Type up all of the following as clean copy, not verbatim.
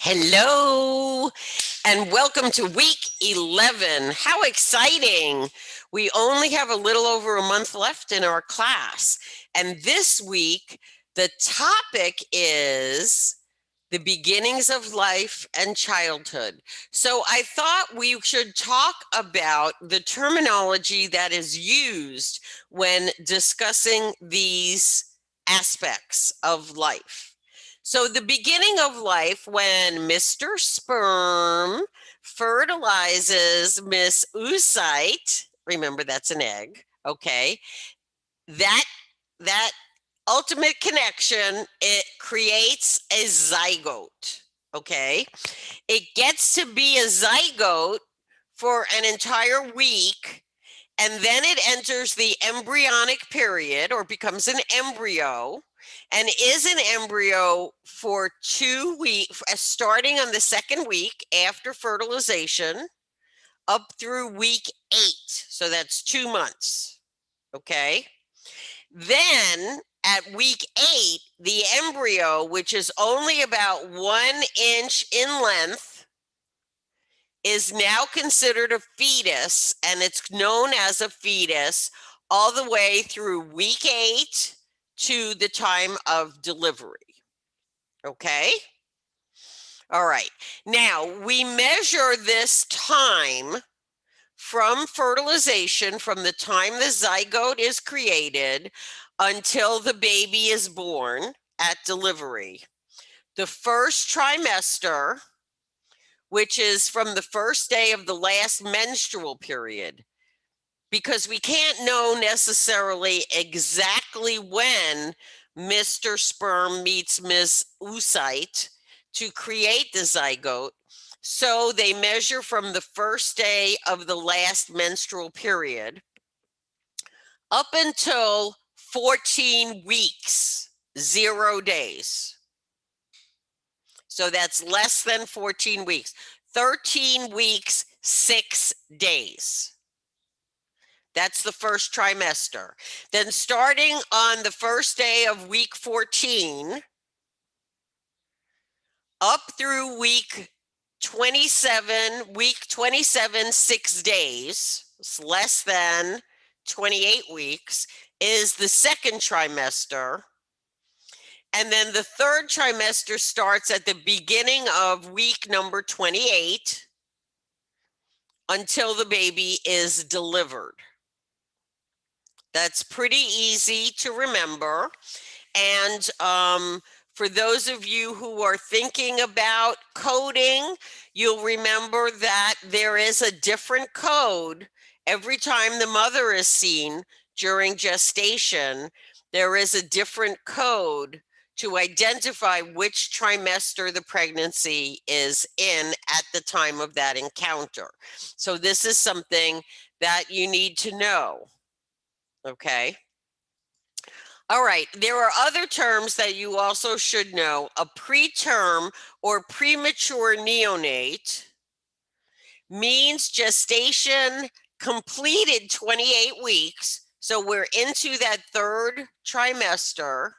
Hello, and welcome to week 11. How exciting! We only have a little over a month left in our class. And this week, the topic is the beginnings of life and childhood. So I thought we should talk about the terminology that is used when discussing these aspects of life. So the beginning of life, when Mr. Sperm fertilizes Miss Oocyte, remember that's an egg, okay? That ultimate connection, it creates a zygote, okay? It gets to be a zygote for an entire week, and then it enters the embryonic period or becomes an embryo and is an embryo for 2 weeks, starting on the second week after fertilization up through week 8. So that's 2 months. Okay. Then at week 8, the embryo, which is only about 1 inch in length, is now considered a fetus, and it's known as a fetus all the way through week 8 to the time of delivery. Okay? All right. Now, we measure this time from fertilization, from the time the zygote is created until the baby is born at delivery. The first trimester, which is from the first day of the last menstrual period, because we can't know necessarily exactly when Mr. Sperm meets Ms. Oocyte to create the zygote. So they measure from the first day of the last menstrual period up until 14 weeks, 0 days. So that's less than 14 weeks. 13 weeks, 6 days. That's the first trimester. Then starting on the first day of week 14, up through week 27, 6 days, it's less than 28 weeks, is the second trimester. And then the third trimester starts at the beginning of week number 28 until the baby is delivered. That's pretty easy to remember. And for those of you who are thinking about coding, you'll remember that there is a different code every time the mother is seen during gestation. There is a different code to identify which trimester the pregnancy is in at the time of that encounter. So this is something that you need to know, okay? All right, there are other terms that you also should know. A preterm or premature neonate means gestation completed 28 weeks. So we're into that third trimester,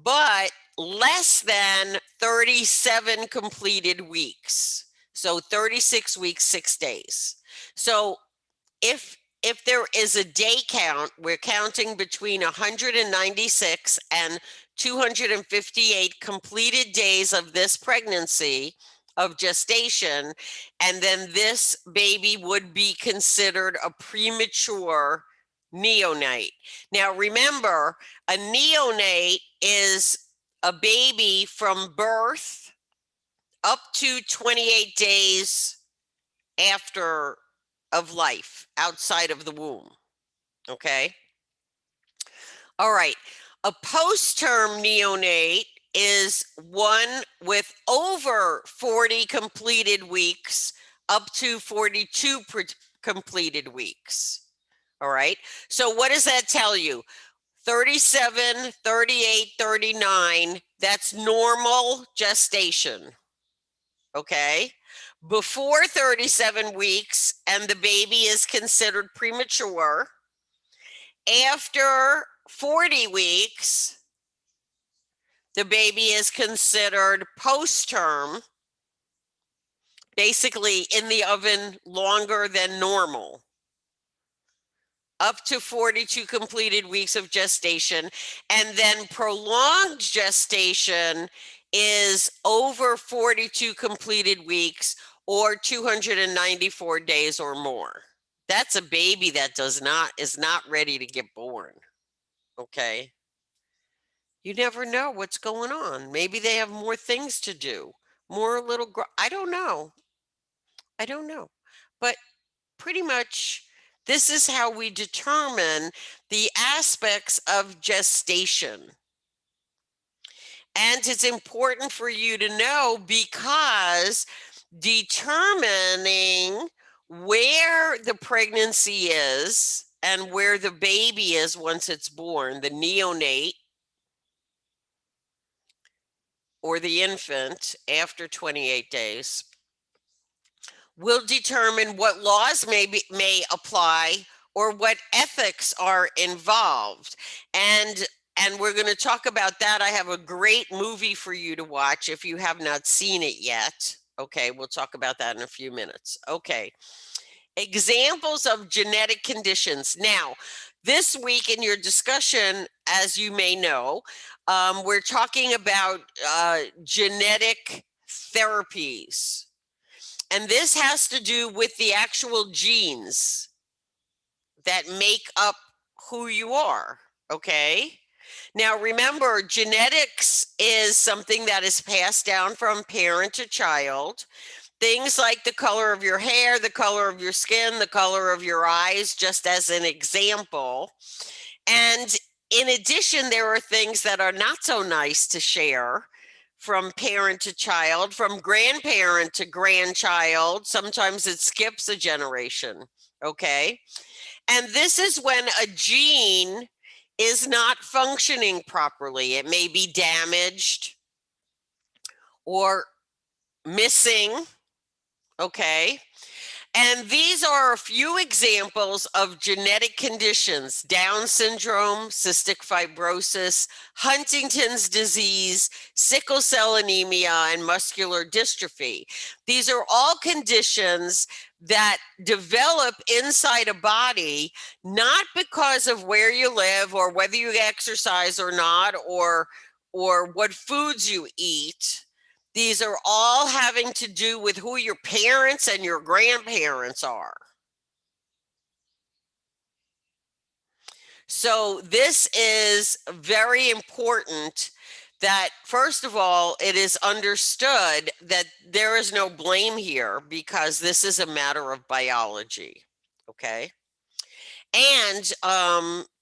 but less than 37 completed weeks. So 36 weeks, 6 days. So if there is a day count, we're counting between 196 and 258 completed days of this pregnancy, of gestation, and then this baby would be considered a premature neonate. Now remember, a neonate is a baby from birth up to 28 days after of life outside of the womb, okay? All right, a post-term neonate is one with over 40 completed weeks up to 42 completed weeks, all right? So what does that tell you? 37, 38, 39, that's normal gestation, okay? Before 37 weeks and the baby is considered premature. After 40 weeks, the baby is considered post-term, basically in the oven longer than normal, up to 42 completed weeks of gestation. And then prolonged gestation is over 42 completed weeks or 294 days or more. That's a baby that is not ready to get born. Okay. You never know what's going on. Maybe they have more things to do, more little, I don't know. I don't know. But pretty much this is how we determine the aspects of gestation. And it's important for you to know because determining where the pregnancy is and where the baby is once it's born, the neonate or the infant after 28 days, will determine what laws may apply or what ethics are involved. And we're going to talk about that. I have a great movie for you to watch if you have not seen it yet. Okay, we'll talk about that in a few minutes. Okay. Examples of genetic conditions. Now, this week in your discussion, as you may know, we're talking about genetic therapies. And this has to do with the actual genes that make up who you are, okay? Now, remember, genetics is something that is passed down from parent to child. Things like the color of your hair, the color of your skin, the color of your eyes, just as an example. And in addition, there are things that are not so nice to share from parent to child, from grandparent to grandchild. Sometimes it skips a generation, okay? And this is when a gene is not functioning properly. It may be damaged or missing, okay? And these are a few examples of genetic conditions: Down syndrome, cystic fibrosis, Huntington's disease, sickle cell anemia, and muscular dystrophy. These are all conditions that develop inside a body, not because of where you live or whether you exercise or not, or what foods you eat. These are all having to do with who your parents and your grandparents are. So this is very important that, first of all, it is understood that there is no blame here because this is a matter of biology, okay? And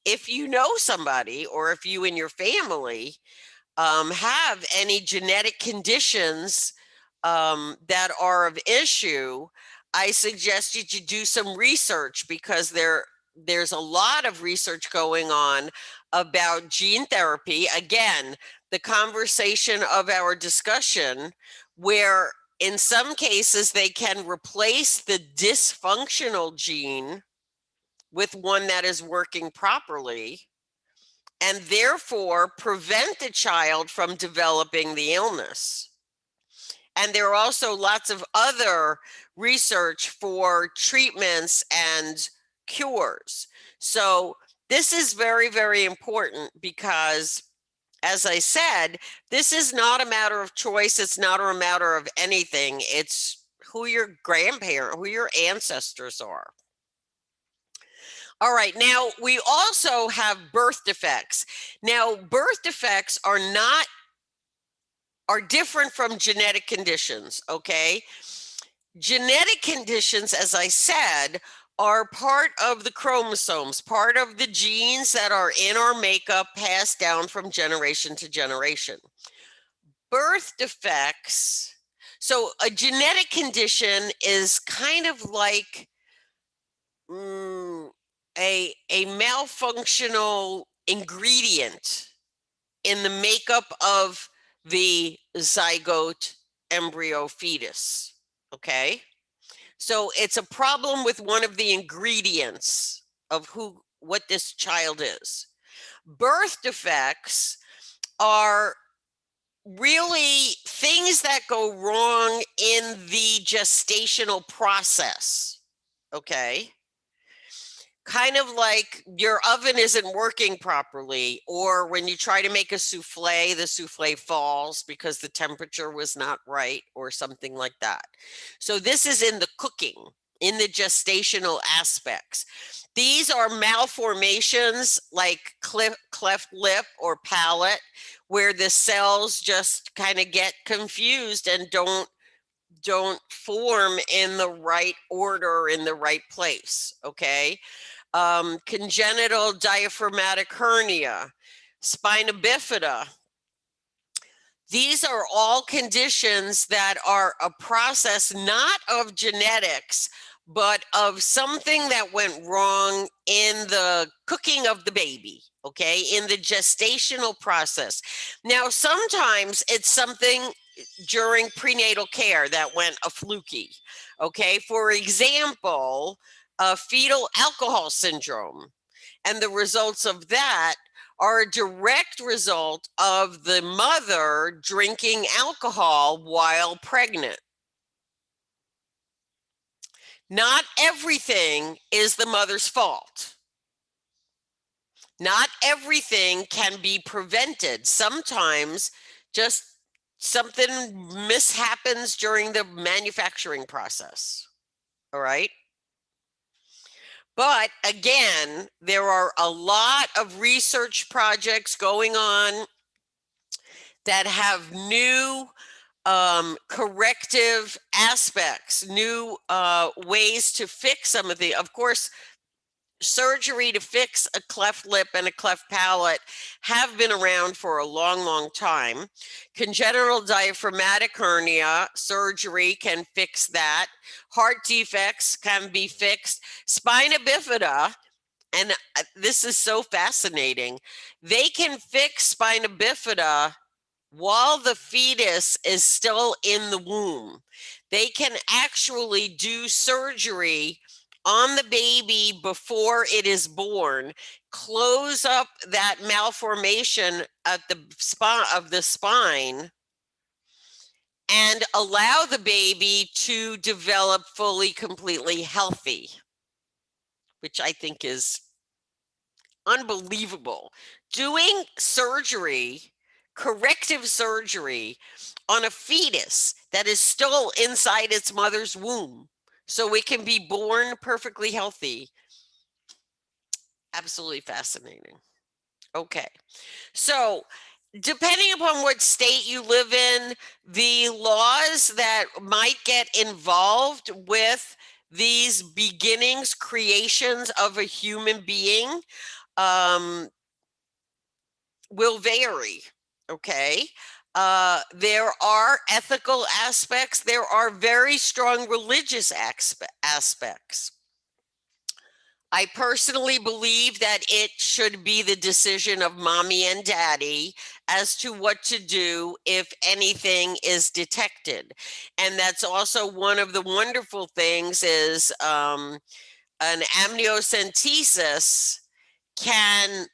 if you know somebody or if you and your family have any genetic conditions that are of issue, I suggest you to do some research because there's a lot of research going on about gene therapy. Again, the conversation of our discussion, where in some cases they can replace the dysfunctional gene with one that is working properly, and therefore prevent the child from developing the illness. And there are also lots of other research for treatments and cures. So this is very, very important because, as I said, this is not a matter of choice. It's not a matter of anything. It's who your grandparent, who your ancestors are. All right, now we also have birth defects. Now, birth defects are different from genetic conditions, okay? Genetic conditions, as I said, are part of the chromosomes, part of the genes that are in our makeup passed down from generation to generation. Birth defects, so a genetic condition is kind of like a malfunctional ingredient in the makeup of the zygote embryo fetus, okay? So it's a problem with one of the ingredients of what this child is. Birth defects are really things that go wrong in the gestational process, okay? Kind of like your oven isn't working properly, or when you try to make a souffle, the souffle falls because the temperature was not right, or something like that. So this is in the cooking, in the gestational aspects. These are malformations like cleft lip or palate, where the cells just kind of get confused and don't form in the right order, in the right place, okay? Congenital diaphragmatic hernia, spina bifida. These are all conditions that are a process not of genetics, but of something that went wrong in the cooking of the baby, okay, in the gestational process. Now, sometimes it's something during prenatal care that went a fluky, okay? For example, fetal alcohol syndrome. And the results of that are a direct result of the mother drinking alcohol while pregnant. Not everything is the mother's fault. Not everything can be prevented. Sometimes just something mishappens during the manufacturing process. All right. But again, there are a lot of research projects going on that have new corrective aspects, new ways to fix some of the, of course, surgery to fix a cleft lip and a cleft palate have been around for a long, long time. Congenital diaphragmatic hernia surgery can fix that. Heart defects can be fixed. Spina bifida, and this is so fascinating, they can fix spina bifida while the fetus is still in the womb. They can actually do surgery on the baby before it is born, close up that malformation at the spine of the spine, and allow the baby to develop fully, completely healthy, which I think is unbelievable. Doing surgery, corrective surgery on a fetus that is still inside its mother's womb so it can be born perfectly healthy. Absolutely fascinating. Okay. So, depending upon what state you live in, the laws that might get involved with these beginnings, creations of a human being, will vary, okay? There are ethical aspects, there are very strong religious aspects. I personally believe that it should be the decision of mommy and daddy as to what to do if anything is detected. And that's also one of the wonderful things is an amniocentesis can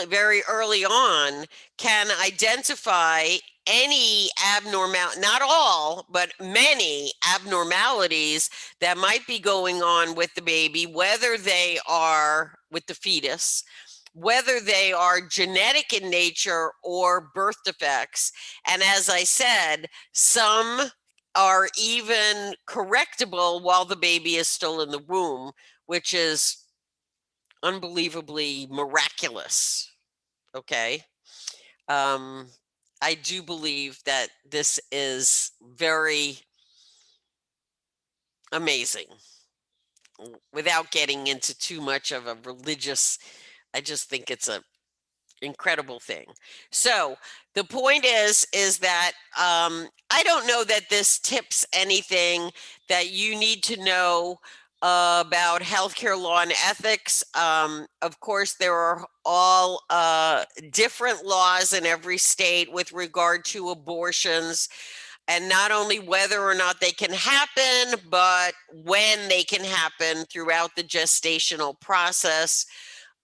very early on, can identify any not all, but many abnormalities that might be going on with the baby, whether they are with the fetus, whether they are genetic in nature or birth defects. And as I said, some are even correctable while the baby is still in the womb, which is unbelievably miraculous. Okay. Um, I do believe that this is very amazing without getting into too much of a religious. I just think it's a incredible thing. So the point is that I don't know that this tips anything that you need to know about healthcare law and ethics. Of course, there are all different laws in every state with regard to abortions, and not only whether or not they can happen, but when they can happen throughout the gestational process.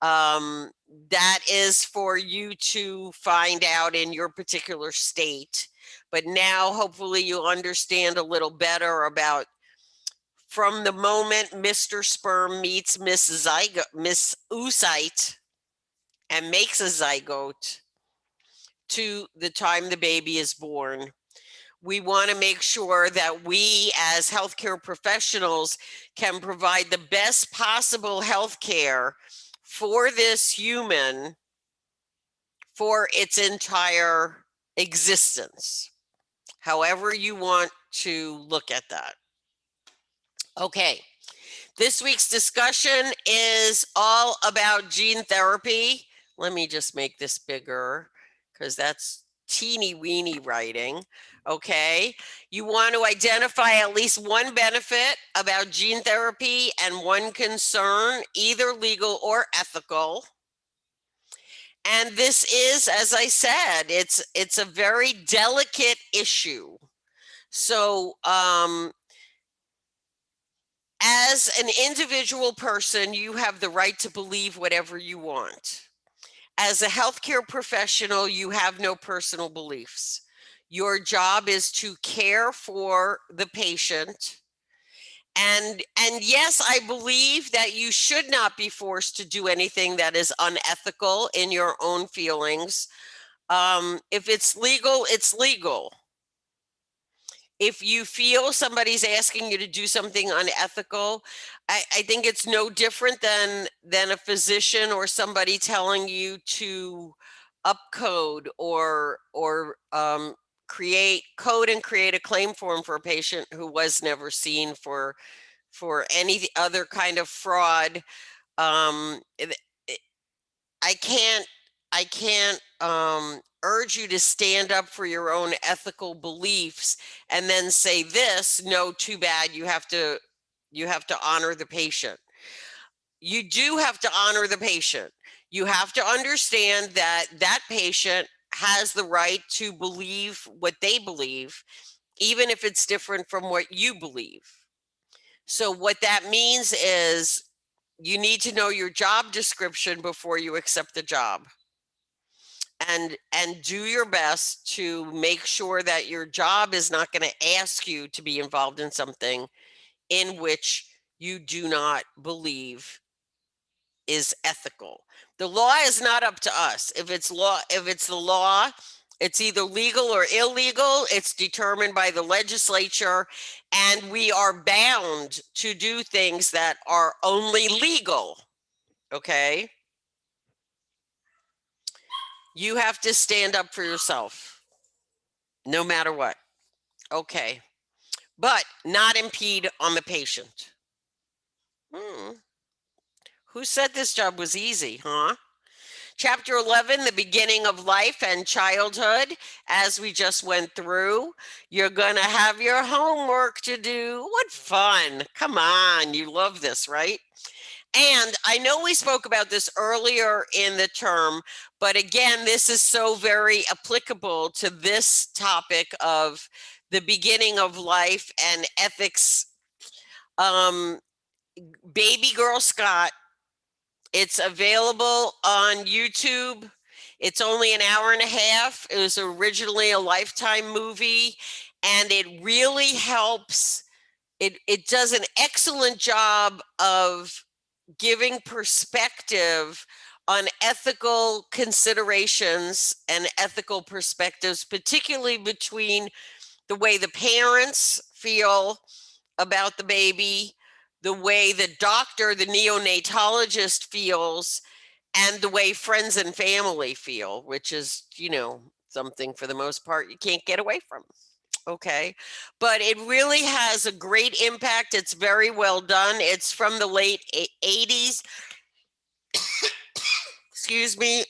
That is for you to find out in your particular state. But now hopefully you'll understand a little better about from the moment Mr. Sperm meets Miss Oocyte and makes a zygote to the time the baby is born. We want to make sure that we as healthcare professionals can provide the best possible healthcare for this human for its entire existence, however you want to look at that. Okay, this week's discussion is all about gene therapy. Let me just make this bigger because that's teeny weeny writing. Okay, you want to identify at least one benefit about gene therapy and one concern, either legal or ethical. And this is, as I said, it's a very delicate issue. So as an individual person, you have the right to believe whatever you want. As a healthcare professional, you have no personal beliefs. Your job is to care for the patient. And yes, I believe that you should not be forced to do anything that is unethical in your own feelings. If it's legal, it's legal. If you feel somebody's asking you to do something unethical, I think it's no different than a physician or somebody telling you to upcode or create code and create a claim form for a patient who was never seen for any other kind of fraud. I can't urge you to stand up for your own ethical beliefs and then say this, no, too bad, you have to honor the patient. You do have to honor the patient. You have to understand that that patient has the right to believe what they believe, even if it's different from what you believe. So what that means is you need to know your job description before you accept the job. And do your best to make sure that your job is not going to ask you to be involved in something in which you do not believe is ethical. The law is not up to us. If it's the law, it's either legal or illegal. It's determined by the legislature, and we are bound to do things that are only legal. Okay? You have to stand up for yourself, no matter what. Okay. But not impede on the patient. Who said this job was easy, huh? Chapter 11, the beginning of life and childhood, as we just went through. You're going to have your homework to do. What fun. Come on, you love this, right? And I know we spoke about this earlier in the term, but again, this is so very applicable to this topic of the beginning of life and ethics. Baby Girl Scott, it's available on YouTube. It's only an hour and a half. It was originally a Lifetime movie, and it really helps. It does an excellent job of giving perspective on ethical considerations and ethical perspectives, particularly between the way the parents feel about the baby, the way the doctor, the neonatologist feels, and the way friends and family feel, which is, something for the most part you can't get away from. Okay, but it really has a great impact. It's very well done. It's from the late 80s. Excuse me.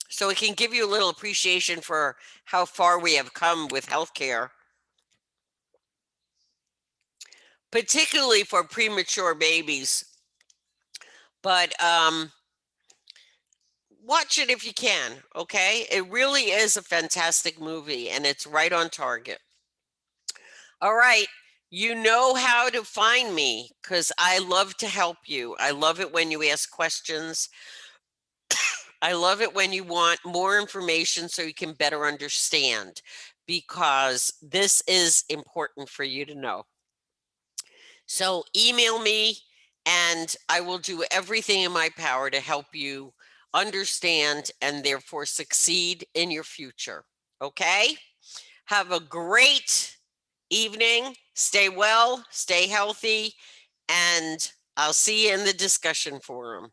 So it can give you a little appreciation for how far we have come with healthcare, particularly for premature babies. But watch it if you can, okay? It really is a fantastic movie, and it's right on target. All right, You know how to find me because I love to help you. I love it when you ask questions. I love it when you want more information so you can better understand, because this is important for you to know. So email me and I will do everything in my power to help you understand and therefore succeed in your future. Okay? Have a great evening. Stay well, stay healthy, and I'll see you in the discussion forum.